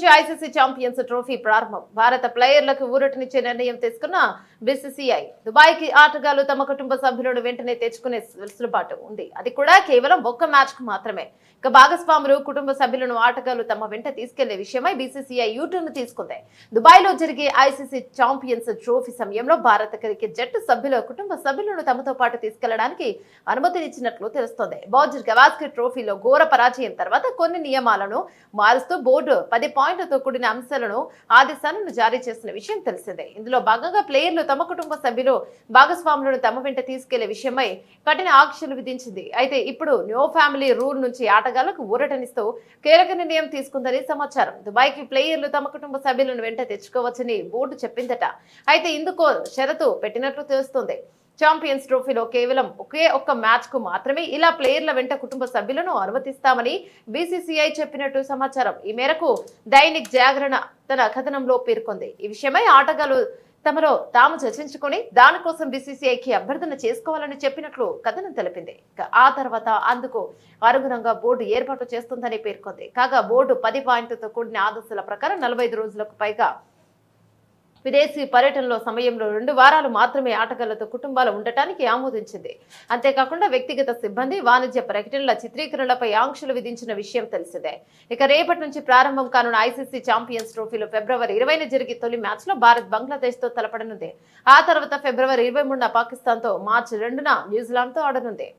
నుంచి ICC champions trophy ప్రారంభం. భారత ప్లేయర్లకు ఊరటనిచ్చే నిర్ణయం తీసుకున్న బీసీసీఐ. దుబాయ్కి ఆటగాళ్లు తమ కుటుంబ సభ్యులను వెంటనే తెచ్చుకునే వెసులుబాటు ఉంది. అది కూడా కేవలం ఒక్క మ్యాచ్ కు మాత్రమే. ఇక భాగస్వాములు కుటుంబ సభ్యులను ఆటగాళ్లు తమ వెంట తీసుకెళ్లే విషయమై బీసీసీఐ యూటర్న్ తీసుకుంది. దుబాయ్లో జరిగే ఐసీసీ ఛాంపియన్స్ ట్రోఫీ సమయంలో భారత క్రికెట్ జట్టు సభ్యుల కుటుంబ సభ్యులను తమతో పాటు తీసుకెళ్లడానికి అనుమతినిచ్చినట్లు తెలుస్తోంది. బౌజర్ గవాస్కర్ ట్రోఫీలో ఘోర పరాజయం తర్వాత కొన్ని నియమాలను మారుస్తూ బోర్డు 10 పాయింట్లతో కూడిన అంశాలను ఆదేశాలను జారీ చేసిన విషయం తెలిసిందే. ఇందులో భాగంగా ప్లేయర్లు తమ కుటుంబ సభ్యులు భాగస్వాములను తమ వెంట తీసుకెళ్లే విషయమై కఠిన ఆంక్షలు విధించింది. అయితే ఇప్పుడు న్యూ ఫ్యామిలీ రూల్ నుంచి ఆటగాళ్లకు ఊరటనిస్తూ కీలక నిర్ణయం తీసుకుందని సమాచారం. దుబాయ్కి ప్లేయర్లు తమ కుటుంబ సభ్యులను వెంట తెచ్చుకోవచ్చని బోర్డు చెప్పిందట. అయితే ఇందుకో షరతు పెట్టినట్లు తెలుస్తోంది. ఛాంపియన్స్ ట్రోఫీలో కేవలం ఒక్క మ్యాచ్ కు మాత్రమే ఇలా ప్లేయర్ల వెంట కుటుంబ సభ్యులను అనుమతిస్తామని బీసీసీఐ చెప్పినట్టు సమాచారం. ఈ మేరకు దైనిక్ జాగరణ తన కథనంలో పేర్కొంది. ఈ విషయమై ఆటగాళ్లు తమలో తాము చర్చించుకుని దానికోసం బీసీసీఐకి అభ్యర్థన చేసుకోవాలని చెప్పినట్లు కథనం తెలిపింది. ఆ తర్వాత అందుకు అనుగుణంగా బోర్డు ఏర్పాటు చేస్తుందని పేర్కొంది. కాగా బోర్డు 10 పాయింట్లతో కూడిన ఆదేశాల ప్రకారం 45 రోజులకు పైగా విదేశీ పర్యటనలో సమయంలో 2 వారాలు మాత్రమే ఆటగాళ్లతో కుటుంబాలు ఉండటానికి ఆమోదించింది. అంతేకాకుండా వ్యక్తిగత సిబ్బంది, వాణిజ్య ప్రకటనల చిత్రీకరణలపై ఆంక్షలు విధించిన విషయం తెలిసిందే. ఇక రేపటి నుంచి ప్రారంభం కానున్న ఐసీసీ ఛాంపియన్స్ ట్రోఫీలో ఫిబ్రవరి 20న జరిగే తొలి మ్యాచ్ లో భారత్ బంగ్లాదేశ్ తో తలపడనుంది. ఆ తర్వాత ఫిబ్రవరి 23న పాకిస్తాన్ తో, మార్చి 2న న్యూజిలాండ్ తో ఆడనుంది.